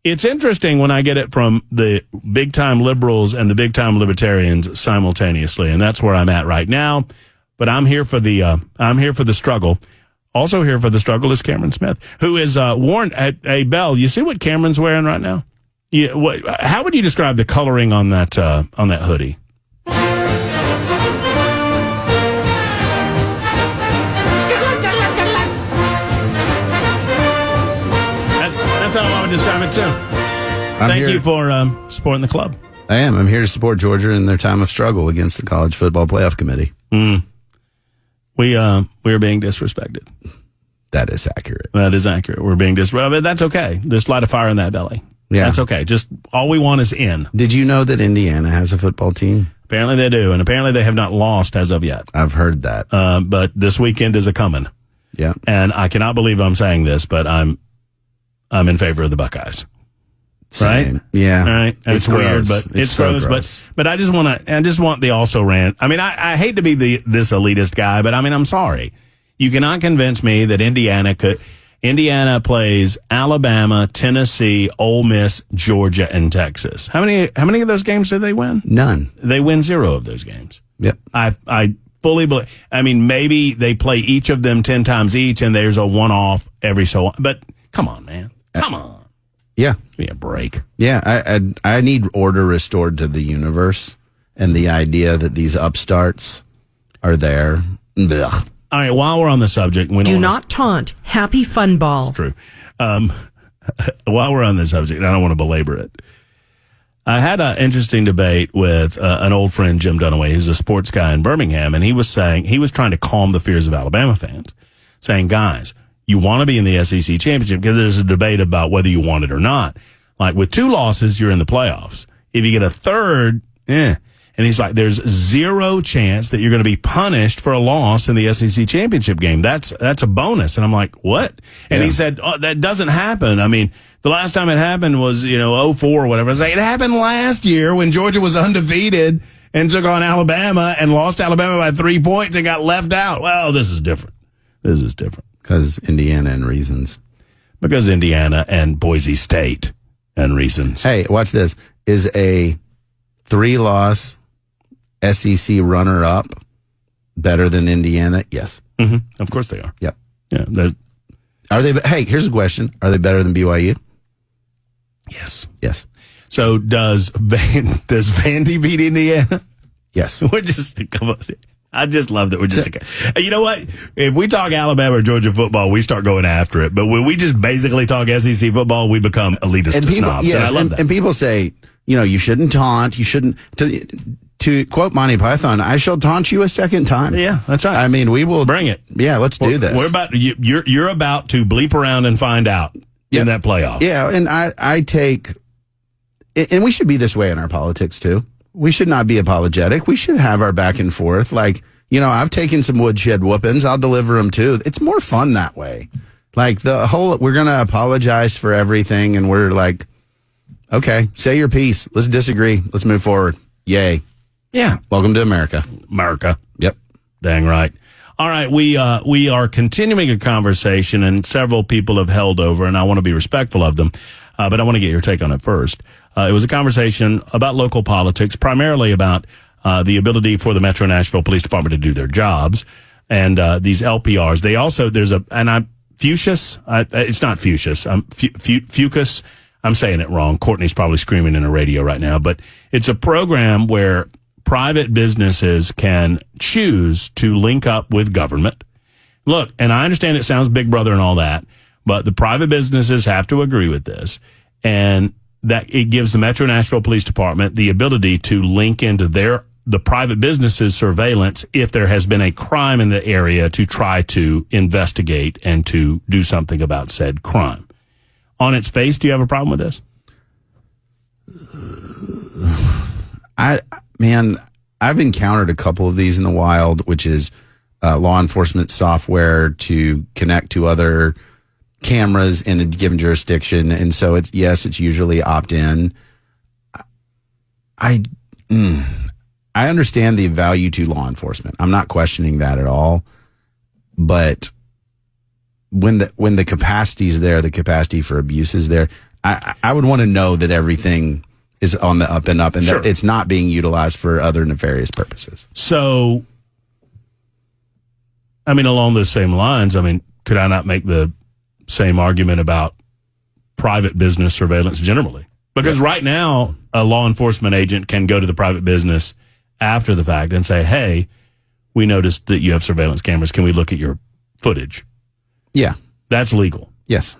It's interesting when I get it from the big-time liberals and the big-time libertarians simultaneously, and that's where I'm at right now. But I'm here for the struggle. Also here for the struggle is Cameron Smith, who is warned. Hey, Bell, you see what Cameron's wearing right now? Yeah. How would you describe the coloring on that hoodie? That's how I would describe it, too. Thank you for supporting the club. I am. I'm here to support Georgia in their time of struggle against the College Football Playoff Committee. We are being disrespected. That is accurate. That is accurate. We're being disrespected. That's okay. Just light a fire in that belly. Yeah. That's okay. Just all we want is in. Did you know that Indiana has a football team? Apparently they do, and apparently they have not lost as of yet. I've heard that. But this weekend is a-coming. Yeah. And I cannot believe I'm saying this, but I'm in favor of the Buckeyes. Same. Right? Yeah. All right. It's weird, but it's so gross. But I just want the also ran. I mean, I hate to be this elitist guy, but I mean, I'm sorry. You cannot convince me that Indiana plays Alabama, Tennessee, Ole Miss, Georgia, and Texas. How many of those games do they win? None. They win 0 of those games. Yep. I fully believe. I mean, maybe they play each of them 10 times each, and there's a one-off every so on. But come on, man. Come on. Yeah. Give me a break. Yeah, I need order restored to the universe, and the idea that these upstarts are there. Ugh. All right, while we're on the subject, we do not taunt. Happy Fun Ball. It's true. While we're on the subject, I don't want to belabor it. I had an interesting debate with an old friend, Jim Dunaway, who's a sports guy in Birmingham, and he was trying to calm the fears of Alabama fans, saying, guys, you want to be in the SEC championship because there's a debate about whether you want it or not. Like with 2 losses, you're in the playoffs. If you get a third, And he's like, there's 0 chance that you're going to be punished for a loss in the SEC championship game. That's a bonus. And I'm like, what? And he said, that doesn't happen. I mean, the last time it happened was, 04 or whatever. I was like, it happened last year when Georgia was undefeated and took on Alabama and lost Alabama by 3 points and got left out. Well, this is different. Because Indiana and reasons. Because Indiana and Boise State and reasons. Hey, watch this. Is a 3-loss SEC runner-up better than Indiana? Yes. Mm-hmm. Of course they are. Yep. Yeah. Are they? Hey, here's a question. Are they better than BYU? Yes. Yes. So does Vandy beat Indiana? Yes. We're just, come on. I just love that we're just, you know what? If we talk Alabama or Georgia football, we start going after it. But when we just basically talk SEC football, we become elitist and snobs. Yes, and I love that. And people say, you shouldn't taunt. You shouldn't. To quote Monty Python, I shall taunt you a second time. Yeah, that's right. I mean, we will bring it. Yeah, let's do this. We're about you're about to bleep around and find out in that playoff. Yeah, and I take, and we should be this way in our politics too. We should not be apologetic. We should have our back and forth. Like, I've taken some woodshed whoopings. I'll deliver them too. It's more fun that way. Like we're going to apologize for everything. And we're like, okay, say your piece. Let's disagree. Let's move forward. Yay. Yeah. Welcome to America. America. Yep. Dang right. All right. We are continuing a conversation, and several people have held over, and I want to be respectful of them. But I want to get your take on it first. It was a conversation about local politics, primarily about the ability for the Metro Nashville Police Department to do their jobs, and these LPRs. They also Fuchsius. It's not Fuchsius. Fucus. I'm saying it wrong. Courtney's probably screaming in her radio right now, but it's a program where private businesses can choose to link up with government. Look, and I understand it sounds Big Brother and all that, but the private businesses have to agree with this, and that it gives the Metro Nashville Police Department the ability to link into the private businesses' surveillance if there has been a crime in the area to try to investigate and to do something about said crime. On its face, do you have a problem with this? I've encountered a couple of these in the wild, which is law enforcement software to connect to other cameras in a given jurisdiction. And so it's usually opt-in. I understand the value to law enforcement. I'm not questioning that at all. But when the capacity is there, the capacity for abuse is there. I would want to know that everything is on the up and up and that it's not being utilized for other nefarious purposes. So, I mean, along those same lines, I mean, could I not make the same argument about private business surveillance generally? Because right now, a law enforcement agent can go to the private business after the fact and say, hey, we noticed that you have surveillance cameras. Can we look at your footage? Yeah. That's legal. Yes.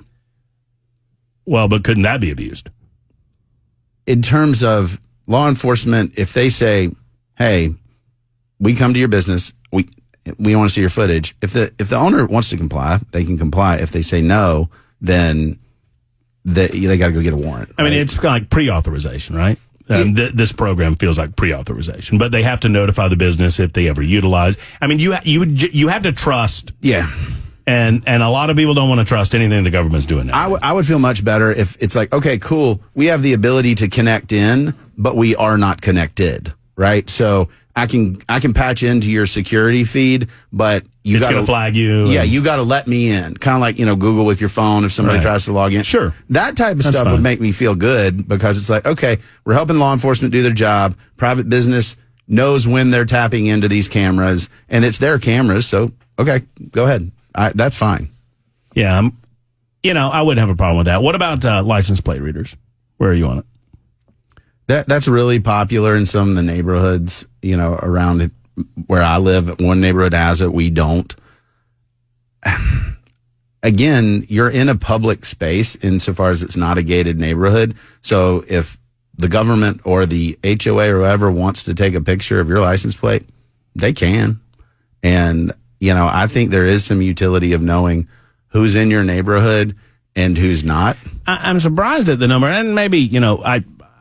Well, but couldn't that be abused? In terms of law enforcement, if they say, hey, we come to your business, we want to see your footage. If the owner wants to comply, they can comply. If they say no, then they got to go get a warrant. I mean, it's kind of like pre-authorization, right? This program feels like pre-authorization, but they have to notify the business if they ever utilize. I mean, you have to trust. Yeah. And a lot of people don't want to trust anything the government's doing now. I would feel much better if it's like, okay, cool. We have the ability to connect in, but we are not connected, right? So I can patch into your security feed, but it's going to flag you. Yeah, you got to let me in. Kind of like, Google with your phone if somebody tries to log in. Sure. That type of stuff would make me feel good because it's like, okay, we're helping law enforcement do their job. Private business knows when they're tapping into these cameras, and it's their cameras. So, okay, go ahead. That's fine. Yeah, I wouldn't have a problem with that. What about license plate readers? Where are you on it? That's really popular in some of the neighborhoods, around it, where I live. One neighborhood has it, we don't. Again, you're in a public space insofar as it's not a gated neighborhood. So if the government or the HOA or whoever wants to take a picture of your license plate, they can. And I think there is some utility of knowing who's in your neighborhood and who's not. I'm surprised at the number, and maybe,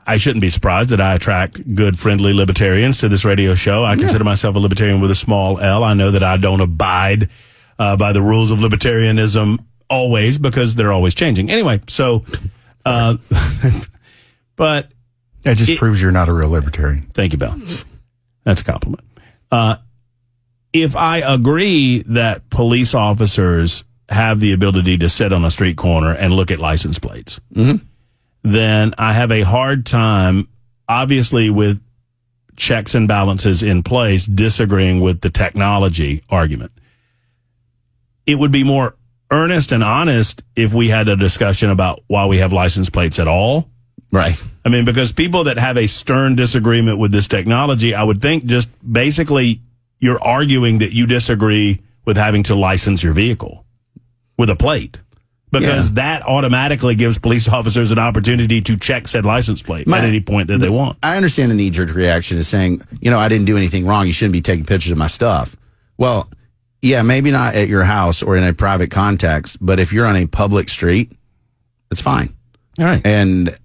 I shouldn't be surprised that I attract good, friendly libertarians to this radio show. I consider myself a libertarian with a small L. I know that I don't abide by the rules of libertarianism always because they're always changing. Anyway, so, but that just proves you're not a real libertarian. Thank you, Bill. That's a compliment. If I agree that police officers have the ability to sit on a street corner and look at license plates, then I have a hard time, obviously, with checks and balances in place, disagreeing with the technology argument. It would be more earnest and honest if we had a discussion about why we have license plates at all. Right. I mean, because people that have a stern disagreement with this technology, I would think just basically you're arguing that you disagree with having to license your vehicle with a plate, because that automatically gives police officers an opportunity to check said license plate at any point that they want. I understand the knee-jerk reaction is saying, I didn't do anything wrong. You shouldn't be taking pictures of my stuff. Well, yeah, maybe not at your house or in a private context, but if you're on a public street, it's fine. All right. And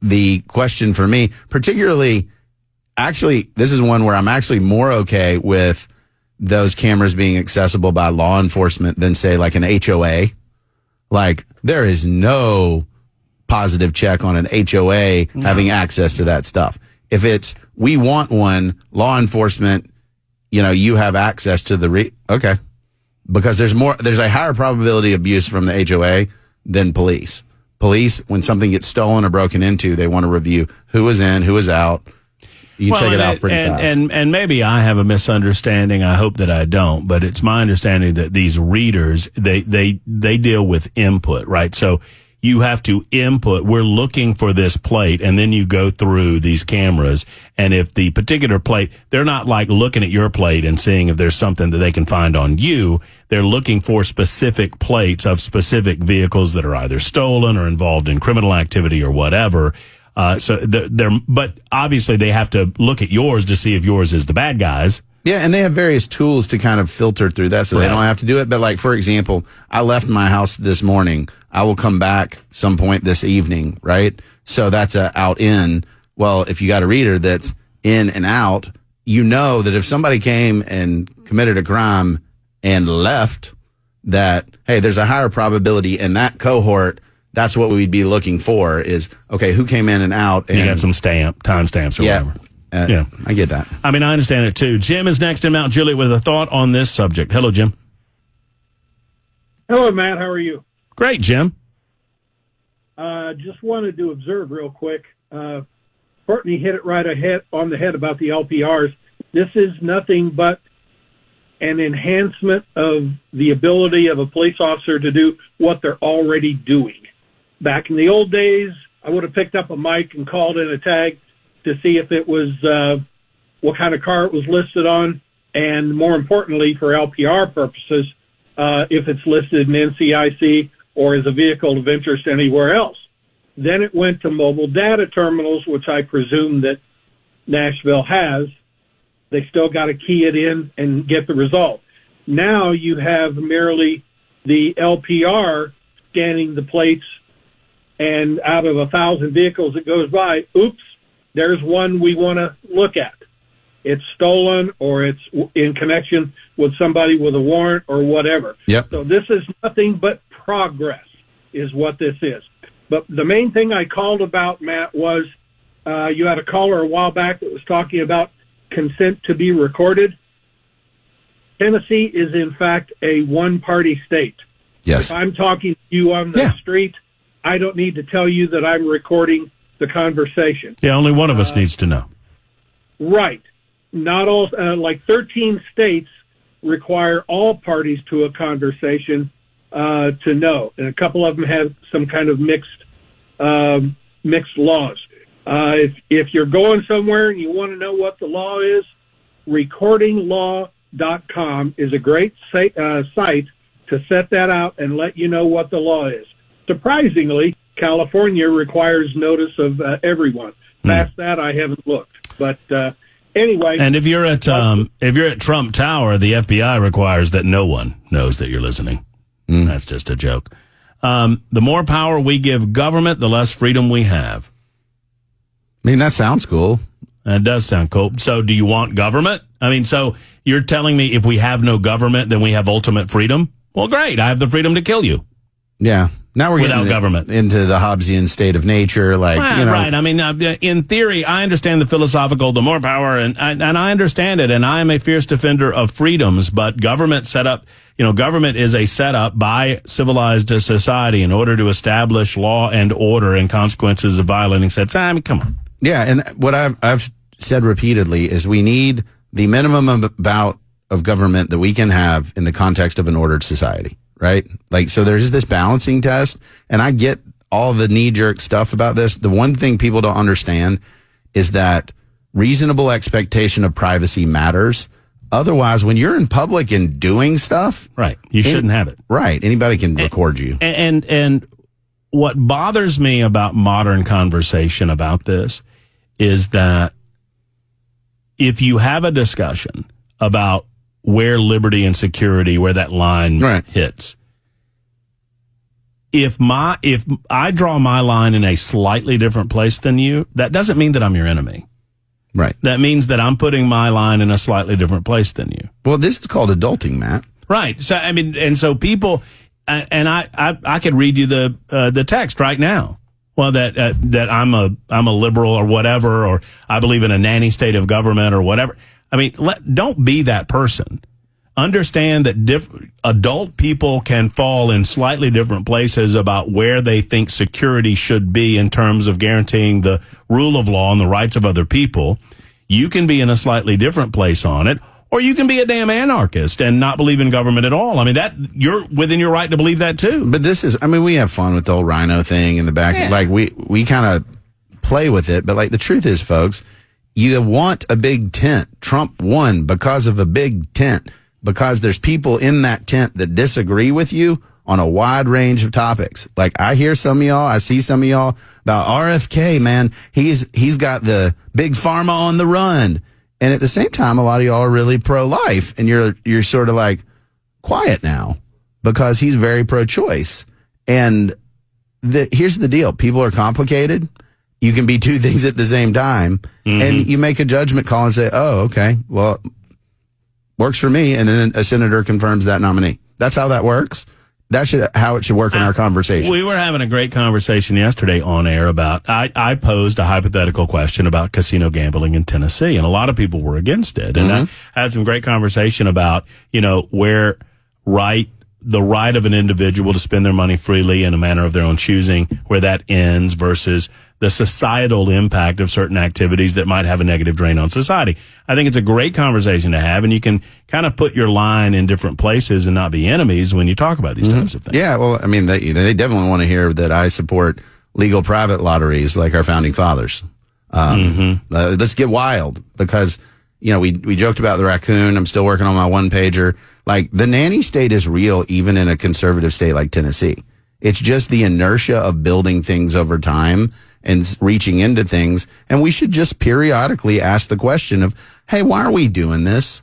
the question for me, particularly, actually, this is one where I'm actually more okay with those cameras being accessible by law enforcement than, say, like an HOA. Like, there is no positive check on an HOA having access to that stuff. If it's, we want one, law enforcement, you have access to okay. Because there's a higher probability of abuse from the HOA than police. Police, when something gets stolen or broken into, they want to review who was in, who was out. You check it out pretty fast. And maybe I have a misunderstanding. I hope that I don't, but it's my understanding that these readers, they deal with input, right? So you have to input, we're looking for this plate, and then you go through these cameras. And if the particular plate, they're not like looking at your plate and seeing if there's something that they can find on you. They're looking for specific plates of specific vehicles that are either stolen or involved in criminal activity or whatever. But obviously they have to look at yours to see if yours is the bad guys. Yeah, and they have various tools to kind of filter through that so they don't have to do it. But like, for example, I left my house this morning. I will come back some point this evening, right? So that's a out in. Well, if you got a reader that's in and out, that if somebody came and committed a crime and left, that, hey, there's a higher probability in that cohort. That's what we'd be looking for is, okay, who came in and out. And you got some timestamps or whatever. Yeah, I get that. I mean, I understand it too. Jim is next in Mount Juliet with a thought on this subject. Hello, Jim. Hello, Matt. How are you? Great, Jim. Just wanted to observe real quick. Courtney hit it right ahead on the head about the LPRs. This is nothing but an enhancement of the ability of a police officer to do what they're already doing. Back in the old days, I would have picked up a mic and called in a tag to see if it was what kind of car it was listed on, and more importantly, for LPR purposes, if it's listed in NCIC or as a vehicle of interest anywhere else. Then it went to mobile data terminals, which I presume that Nashville has. They still got to key it in and get the result. Now you have merely the LPR scanning the plates, and out of 1,000 vehicles that goes by, oops, there's one we want to look at. It's stolen or it's in connection with somebody with a warrant or whatever. Yep. So this is nothing but progress is what this is. But the main thing I called about, Matt, was you had a caller a while back that was talking about consent to be recorded. Tennessee is, in fact, a one-party state. Yes. If I'm talking to you on the street, I don't need to tell you that I'm recording the conversation. Yeah, only one of us needs to know. Right. Not all, like 13 states require all parties to a conversation to know, and a couple of them have some kind of mixed laws. If you're going somewhere and you want to know what the law is, recordinglaw.com is a great site to set that out and let you know what the law is. Surprisingly, California requires notice of everyone. Past that, I haven't looked, but anyway. And if you're at Trump Tower, the FBI requires that no one knows that you're listening. That's just a joke. The more power we give government, the less freedom we have. I mean, that sounds cool. That does sound cool. So do you want government? I mean, so you're telling me if we have no government, then we have ultimate freedom? Well, great. I have the freedom to kill you. Yeah. Now we're without getting government into the Hobbesian state of nature. Like, you know. Right. I mean, in theory, I understand the philosophical, the more power, and I understand it, and I am a fierce defender of freedoms, but government government is a setup by civilized society in order to establish law and order and consequences of violating said. I mean, come on. Yeah, and what I've said repeatedly is we need the minimum amount of government that we can have in the context of an ordered society, right? Like, so there's this balancing test, and I get all the knee-jerk stuff about this. The one thing people don't understand is that reasonable expectation of privacy matters. Otherwise, when you're in public and doing stuff, right, you shouldn't have it. Right, anybody can record you. And what bothers me about modern conversation about this is that if you have a discussion about where liberty and security, where that line hits, if I draw my line in a slightly different place than you, that doesn't mean that I'm your enemy. Right. That means that I'm putting my line in a slightly different place than you. Well, this is called adulting, Matt. Right. So, I mean, and so people, and I could read you the text right now. Well, that I'm a liberal or whatever, or I believe in a nanny state of government or whatever. I mean, don't be that person. Understand that adult people can fall in slightly different places about where they think security should be in terms of guaranteeing the rule of law and the rights of other people. You can be in a slightly different place on it, or you can be a damn anarchist and not believe in government at all. I mean, that you're within your right to believe that too. But we have fun with the whole rhino thing in the back. Yeah. Like we kind of play with it, but like the truth is, folks, you want a big tent. Trump won because of a big tent. Because there's people in that tent that disagree with you on a wide range of topics. Like I hear some of y'all, I see some of y'all about RFK, man. He's got the big pharma on the run. And at the same time, a lot of y'all are really pro-life, and you're sort of like quiet now because he's very pro-choice. And here's the deal. People are complicated. You can be two things at the same time, and you make a judgment call and say, oh, okay, well, works for me, and then a senator confirms that nominee. That's how that works. That's how it should work in our conversation. We were having a great conversation yesterday on air about, I posed a hypothetical question about casino gambling in Tennessee, and a lot of people were against it. And I had some great conversation about, where right the right of an individual to spend their money freely in a manner of their own choosing, where that ends, versus the societal impact of certain activities that might have a negative drain on society. I think it's a great conversation to have, and you can kind of put your line in different places and not be enemies when you talk about these types of things. Yeah, well, I mean, they definitely want to hear that I support legal private lotteries like our founding fathers. Let's get wild, because, you know, we joked about the raccoon. I'm still working on my one pager. Like, the nanny state is real even in a conservative state like Tennessee. It's just the inertia of building things over time and reaching into things. And we should just periodically ask the question of, hey, why are we doing this?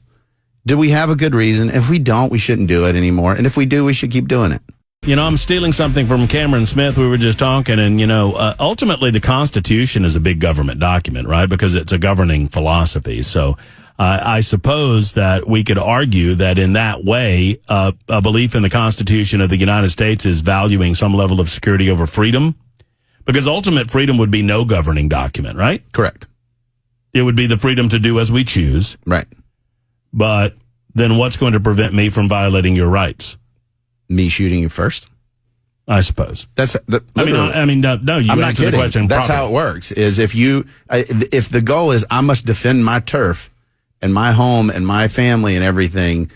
Do we have a good reason? If we don't, we shouldn't do it anymore. And if we do, we should keep doing it. You know, I'm stealing something from Cameron Smith. We were just talking, and, you know, ultimately the Constitution is a big government document, right? Because it's a governing philosophy. So I suppose that we could argue that in that way, a belief in the Constitution of the United States is valuing some level of security over freedom, because ultimate freedom would be no governing document, right? Correct. It would be the freedom to do as we choose. Right. But then what's going to prevent me from violating your rights? Me shooting you first? I suppose. No, you I'm not answered kidding. the question That's properly. how it works. Is if the goal is I must defend my turf and my home and my family and everything,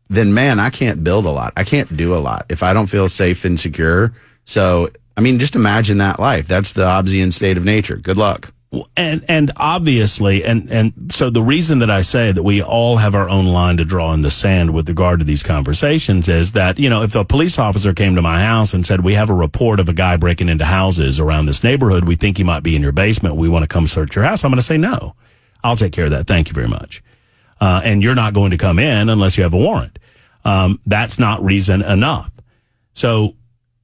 then man, I can't build a lot. I can't do a lot if I don't feel safe and secure. So, I mean, just imagine that life. That's the Hobbesian state of nature. Good luck. And obviously, and so the reason that I say that we all have our own line to draw in the sand with regard to these conversations is that, you know, if a police officer came to my house and said, we have a report of a guy breaking into houses around this neighborhood, we think he might be in your basement, we want to come search your house, I'm going to say, no, I'll take care of that. Thank you very much. And you're not going to come in unless you have a warrant. That's not reason enough. So,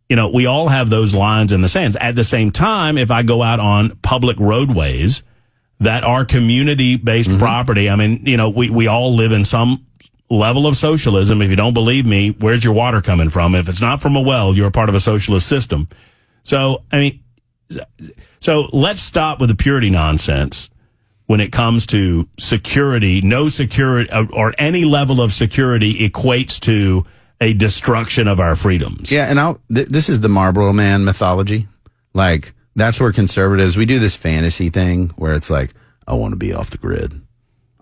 you know, we all have those lines in the sands. At the same time, if I go out on public roadways that are community-based property, I mean, you know, we all live in some level of socialism. If you don't believe me, where's your water coming from? If it's not from a well, you're a part of a socialist system. So, I mean, so let's stop with the purity nonsense when it comes to security. No security or any level of security equates to a destruction of our freedoms. Yeah, and this is the Marlboro Man mythology. Like, that's where conservatives, we do this fantasy thing where it's like, I want to be off the grid.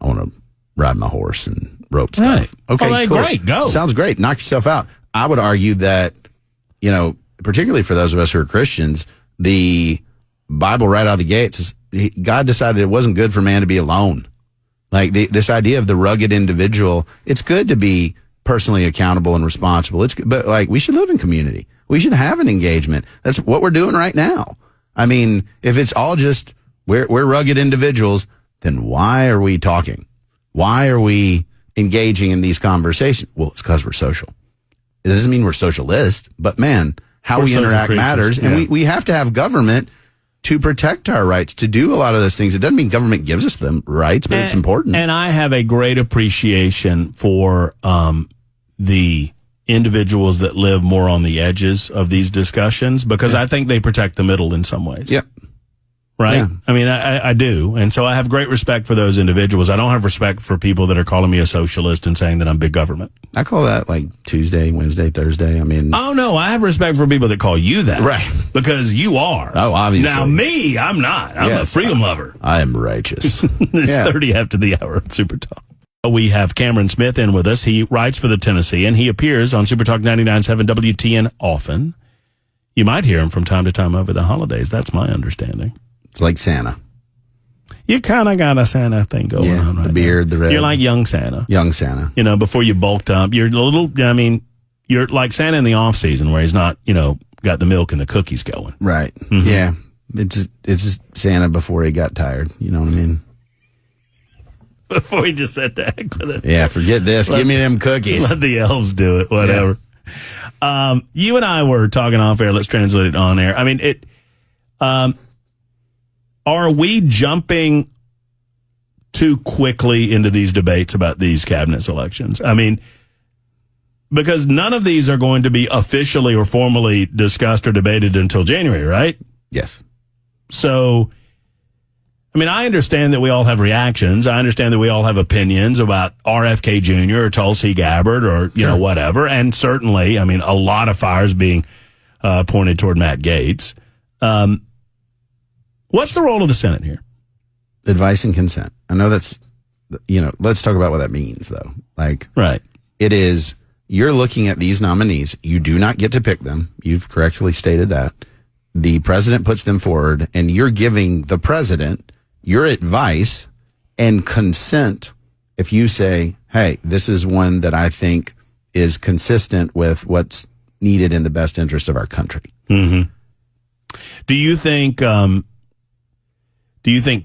I want to ride my horse and rope stuff. Right. Okay, All right, cool. great, go. Sounds great. Knock yourself out. I would argue that, you know, particularly for those of us who are Christians, the Bible right out of the gates is God decided it wasn't good for man to be alone. Like, this idea of the rugged individual, it's good to be personally accountable and responsible. But like, we should live in community. We should have an engagement. That's what we're doing right now. I mean, if it's all just we're rugged individuals, then why are we talking? Why are we engaging in these conversations? Well, it's because we're social. It doesn't mean we're socialist, but man, how we interact matters. Yeah. And we have to have government to protect our rights, to do a lot of those things. It doesn't mean government gives us them rights, but it's important. And I have a great appreciation for the individuals that live more on the edges of these discussions, because I think they protect the middle in some ways. Yep. Right? Yeah. I mean, I do. And so I have great respect for those individuals. I don't have respect for people that are calling me a socialist and saying that I'm big government. I call that like Tuesday, Wednesday, Thursday. I mean, oh, no, I have respect for people that call you that. Right. Because you are. Oh, obviously. Now, me, I'm not. I'm a freedom lover. I am righteous. It's 30 after the hour on Super Talk. We have Cameron Smith in with us. He writes for the Tennessean, and he appears on Super Talk 99.7 WTN often. You might hear him from time to time over the holidays. That's my understanding. It's like Santa. You kind of got a Santa thing going on right the beard, now. the red. You're like young Santa. Young Santa. You know, before you bulked up. You're a little, I mean, you're like Santa in the off season where he's not, you know, got the milk and the cookies going. Right. Mm-hmm. Yeah. It's just Santa before he got tired. You know what I mean? Before he just sat back with it. Yeah, forget this. Give me them cookies. Let the elves do it, whatever. Yeah. You and I were talking off air. Let's translate it on air. I mean, are we jumping too quickly into these debates about these cabinet selections? I mean, because none of these are going to be officially or formally discussed or debated until January, right? Yes. So, I mean, I understand that we all have reactions. I understand that we all have opinions about RFK Jr. or Tulsi Gabbard or, you know, whatever. And certainly, I mean, a lot of fires being pointed toward Matt Gaetz. What's the role of the Senate here? Advice and consent. I know that's, you know, let's talk about what that means, though. Like, Right. it is, you're looking at these nominees. You do not get to pick them. You've correctly stated that. The president puts them forward, and you're giving the president your advice and consent if you say, hey, this is one that I think is consistent with what's needed in the best interest of our country. Mm-hmm. Do you think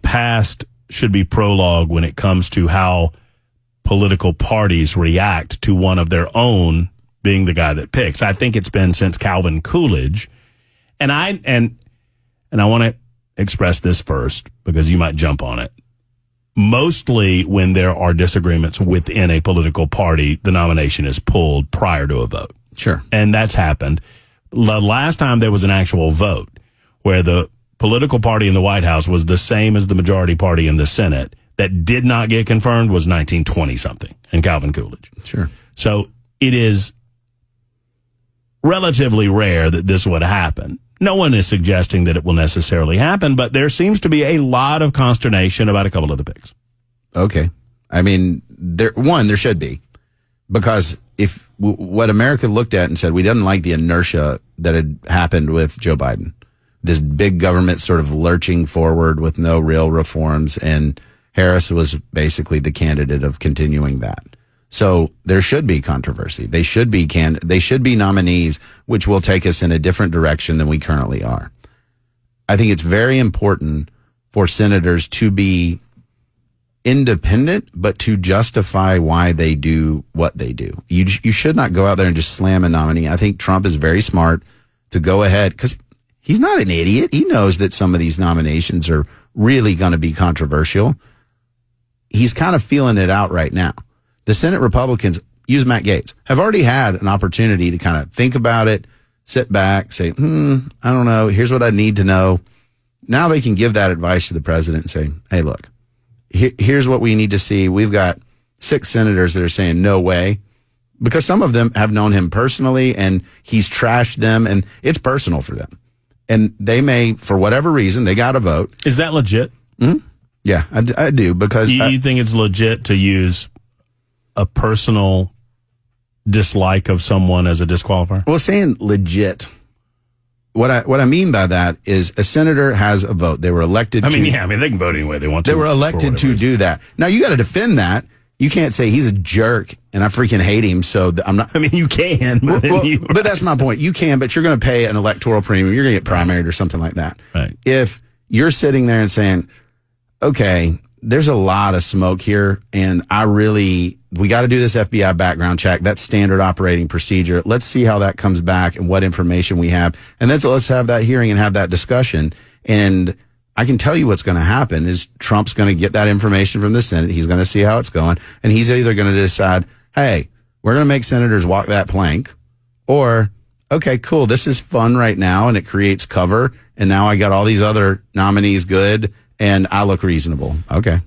past should be prologue when it comes to how political parties react to one of their own being the guy that picks? I think it's been since Calvin Coolidge. And I want to express this first because you might jump on it. Mostly when there are disagreements within a political party, the nomination is pulled prior to a vote. Sure. And that's happened. The last time there was an actual vote where the political party in the White House was the same as the majority party in the Senate that did not get confirmed was 1920 something in Calvin Coolidge. Sure. So it is relatively rare that this would happen. No one is suggesting that it will necessarily happen, but there seems to be a lot of consternation about a couple of the picks. Okay. I mean, there should be. Because if what America looked at and said, we didn't like the inertia that had happened with Joe Biden, this big government sort of lurching forward with no real reforms, and Harris was basically the candidate of continuing that. So there should be controversy. They should be nominees which will take us in a different direction than we currently are. I think it's very important for senators to be independent, but to justify why they do what they do. You should not go out there and just slam a nominee. I think Trump is very smart to go ahead because he's not an idiot. He knows that some of these nominations are really going to be controversial. He's kind of feeling it out right now. The Senate Republicans, use Matt Gaetz, have already had an opportunity to kind of think about it, sit back, say, I don't know, here's what I need to know. Now they can give that advice to the president and say, hey, look, here's what we need to see. We've got 6 senators that are saying no way, because some of them have known him personally and he's trashed them and it's personal for them. And they may, for whatever reason, they got to vote. Is that legit? Mm-hmm. Yeah, I do, because you think it's legit to use a personal dislike of someone as a disqualifier? Well, saying legit, what I mean by that is a senator has a vote. They were elected. They can vote any way they want to. They were elected to do that. Now you got to defend that. You can't say he's a jerk and I freaking hate him. So I'm not. I mean, you can, but, but that's my point. You can, but you're going to pay an electoral premium. You're going to get primaried or something like that. Right. If you're sitting there and saying, okay, there's a lot of smoke here, and we got to do this FBI background check. That's standard operating procedure. Let's see how that comes back and what information we have. And then let's have that hearing and have that discussion. And I can tell you what's going to happen is Trump's going to get that information from the Senate. He's going to see how it's going. And he's either going to decide, hey, we're going to make senators walk that plank, or, okay, cool, this is fun right now, and it creates cover. And now I got all these other nominees good, and I look reasonable. Okay.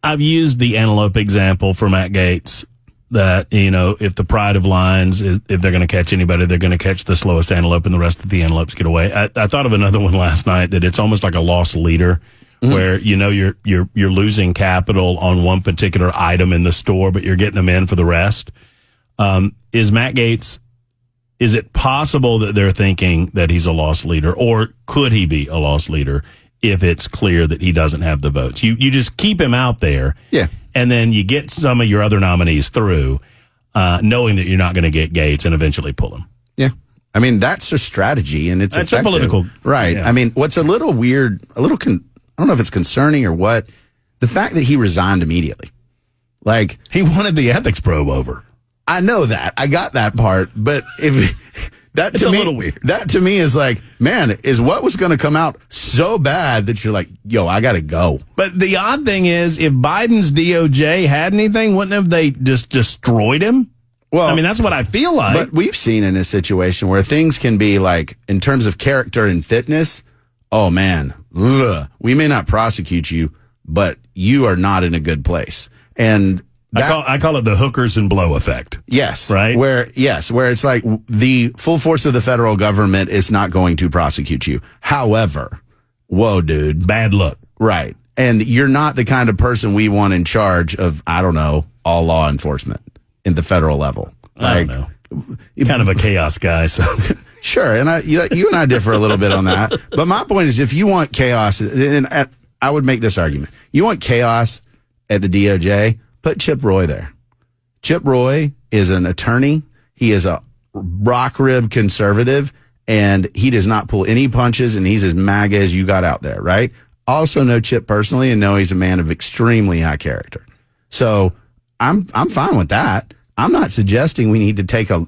I've used the antelope example for Matt Gaetz that, if the pride of lions, if they're going to catch anybody, they're going to catch the slowest antelope and the rest of the antelopes get away. I thought of another one last night that it's almost like a lost leader where, you're losing capital on one particular item in the store, but you're getting them in for the rest. Is Matt Gaetz, is it possible that they're thinking that he's a lost leader, or could he be a lost leader if it's clear that he doesn't have the votes? You just keep him out there. Yeah. And then you get some of your other nominees through, knowing that you're not going to get Gaetz, and eventually pull him. Yeah. I mean, that's a strategy, and it's effective. A political. Right. Yeah. I mean, what's a little weird, I don't know if it's concerning or what, the fact that he resigned immediately. Like, he wanted the ethics probe over. I know that. I got that part. But it's a little weird. That to me is like, man, is what was going to come out so bad that you're like, yo, I got to go. But the odd thing is, if Biden's DOJ had anything, wouldn't have they just destroyed him? Well, I mean, that's what I feel like. But we've seen in a situation where things can be like, in terms of character and fitness, oh man, we may not prosecute you, but you are not in a good place. And I call it the hookers and blow effect. yes, Right? where it's like the full force of the federal government is not going to prosecute you. However, whoa, dude. Bad luck. Right. And you're not the kind of person we want in charge of, I don't know, all law enforcement in the federal level. I don't know. Kind of a chaos guy. So Sure. And you and I differ a little bit on that. But my point is, if you want chaos, and I would make this argument, you want chaos at the DOJ, put Chip Roy there. Chip Roy is an attorney. He is a rock rib conservative, and he does not pull any punches, and he's as MAGA as you got out there, right? Also know Chip personally and know he's a man of extremely high character. So I'm fine with that. I'm not suggesting we need to take a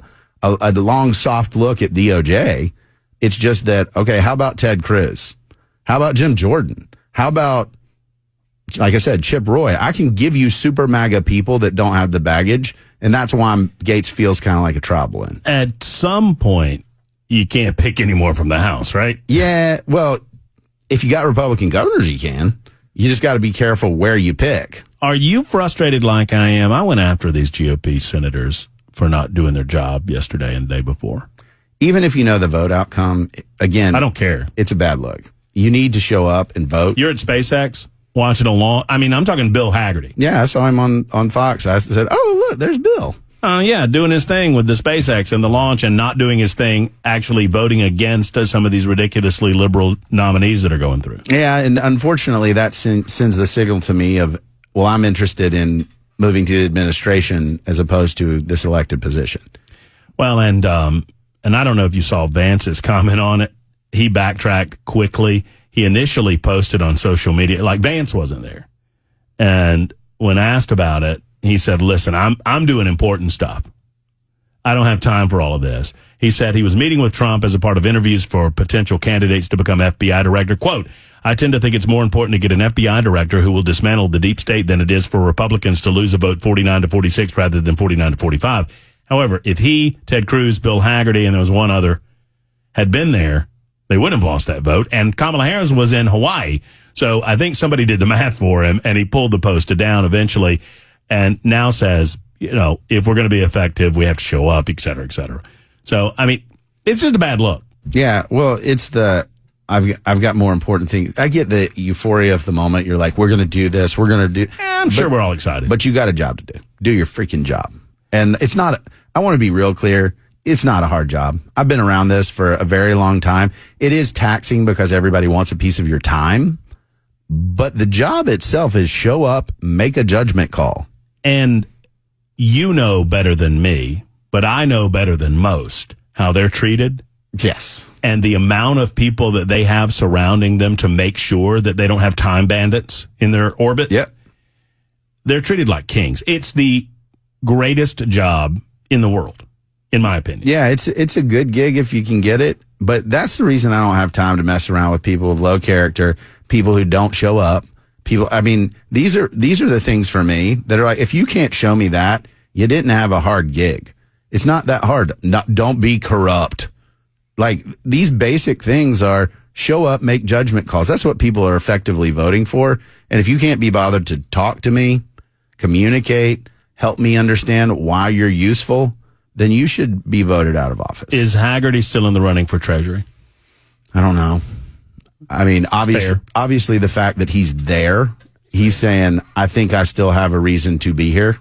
long, soft look at DOJ. It's just that, okay, how about Ted Cruz? How about Jim Jordan? How about, like I said, Chip Roy? I can give you super MAGA people that don't have the baggage, and that's why Gates feels kind of like a trial balloon. at some point, you can't pick any more from the House, right? Yeah, well, if you got Republican governors, you can. You just got to be careful where you pick. Are you frustrated like I am? I went after these GOP senators for not doing their job yesterday and the day before. Even if you know the vote outcome, again, I don't care. It's a bad look. You need to show up and vote. You're at SpaceX watching I'm talking Bill Haggerty. Yeah, I saw him on Fox. I said, oh, look, there's Bill. Yeah, doing his thing with the SpaceX and the launch and not doing his thing, actually voting against some of these ridiculously liberal nominees that are going through. Yeah, and unfortunately, that sends the signal to me of, well, I'm interested in moving to the administration as opposed to this elected position. Well, and I don't know if you saw Vance's comment on it. He backtracked quickly. He initially posted on social media, like Vance wasn't there. And when asked about it, he said, listen, I'm doing important stuff. I don't have time for all of this. He said he was meeting with Trump as a part of interviews for potential candidates to become FBI director. Quote, I tend to think it's more important to get an FBI director who will dismantle the deep state than it is for Republicans to lose a vote 49-46 rather than 49-45. However, if he, Ted Cruz, Bill Haggerty, and there was one other, had been there, they wouldn't have lost that vote. And Kamala Harris was in Hawaii. So I think somebody did the math for him, and he pulled the post down eventually, and now says, if we're going to be effective, we have to show up, et cetera, et cetera. So, it's just a bad look. Yeah, well, it's I've got more important things. I get the euphoria of the moment. You're like, we're going to do this. We're going to do. I'm sure we're all excited. But you got a job to do. Do your freaking job. And it's not, I want to be real clear. It's not a hard job. I've been around this for a very long time. It is taxing because everybody wants a piece of your time. But the job itself is show up, make a judgment call. And you know better than me, but I know better than most how they're treated. Yes. And the amount of people that they have surrounding them to make sure that they don't have time bandits in their orbit. Yep. They're treated like kings. It's the greatest job in the world, in my opinion. Yeah, it's a good gig if you can get it. But that's the reason I don't have time to mess around with people with low character, people who don't show up. These are the things for me that are like, if you can't show me that, you didn't have a hard gig. It's not that hard. Don't be corrupt. Like, these basic things are show up, make judgment calls. That's what people are effectively voting for. And if you can't be bothered to talk to me, communicate, help me understand why you're useful, then you should be voted out of office. Is Haggerty still in the running for Treasury? I don't know. Obviously the fact that he's there, he's saying, I think I still have a reason to be here.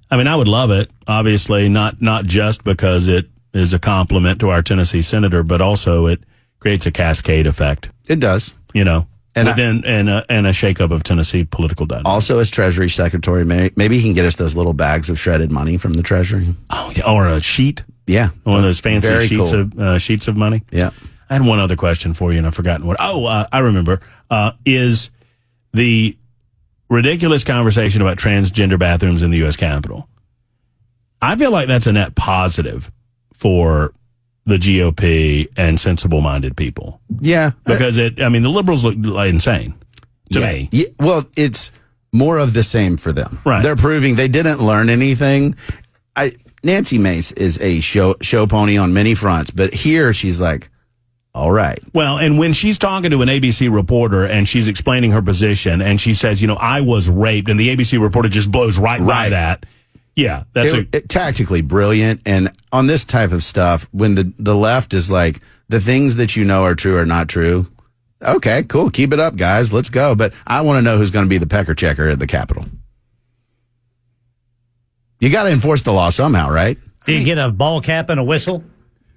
I would love it, obviously, not just because it is a compliment to our Tennessee senator, but also it creates a cascade effect. It does. And within a shakeup of Tennessee political dynamics. Also, as Treasury Secretary, maybe he can get us those little bags of shredded money from the Treasury. Oh, yeah, or a sheet. Yeah, one of those fancy Very sheets cool. sheets of money. Yeah. I had one other question for you, and I've forgotten what. I remember. Is the ridiculous conversation about transgender bathrooms in the U.S. Capitol? I feel like that's a net positive for the GOP and sensible-minded people. Yeah. Because the liberals look like insane to me. Yeah, well, it's more of the same for them. Right. They're proving they didn't learn anything. Nancy Mace is a show pony on many fronts, but here she's like, All right. Well, and when she's talking to an ABC reporter and she's explaining her position and she says, I was raped, and the ABC reporter just blows right by that. Yeah, that's tactically brilliant. And on this type of stuff, when the left is like, the things that you know are true are not true. Okay, cool. Keep it up, guys. Let's go. But I want to know who's going to be the pecker checker at the Capitol. You got to enforce the law somehow, right? Do you get a ball cap and a whistle?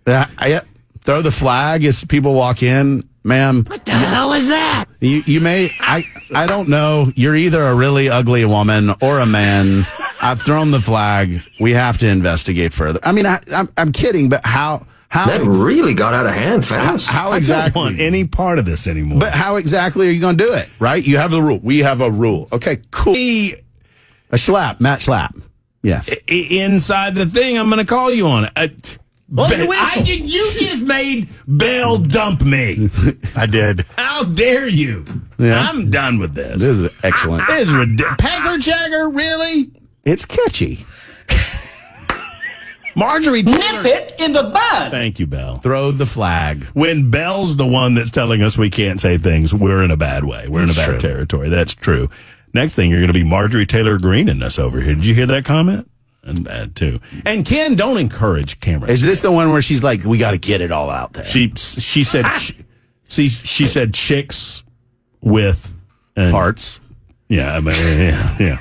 Throw the flag as people walk in. Ma'am. What the hell is that? You may, I don't know. You're either a really ugly woman or a man. I've thrown the flag. We have to investigate further. I mean, I'm kidding, but how that really got out of hand fast. How I exactly? don't want any part of this anymore. But how exactly are you going to do it? Right? You have the rule. We have a rule. Okay, cool. A Schlapp, Matt Schlapp. Yes. Inside the thing, I'm going to call you on it. You just made Bell dump me. I did. How dare you? Yeah. I'm done with this. This is excellent. This is ridiculous. Pecker checker, really? It's catchy. Marjorie Taylor. Nip it in the bud. Thank you, Bell. Throw the flag. When Bell's the one that's telling us we can't say things, we're in a bad way. We're in a bad territory. That's true. Next thing, you're going to be Marjorie Taylor Greene in us over here. Did you hear that comment? And bad, too. And Ken, don't encourage cameras. Is this the one where she's like, we got to get it all out there? She said, she said chicks with Hearts. Yeah, yeah.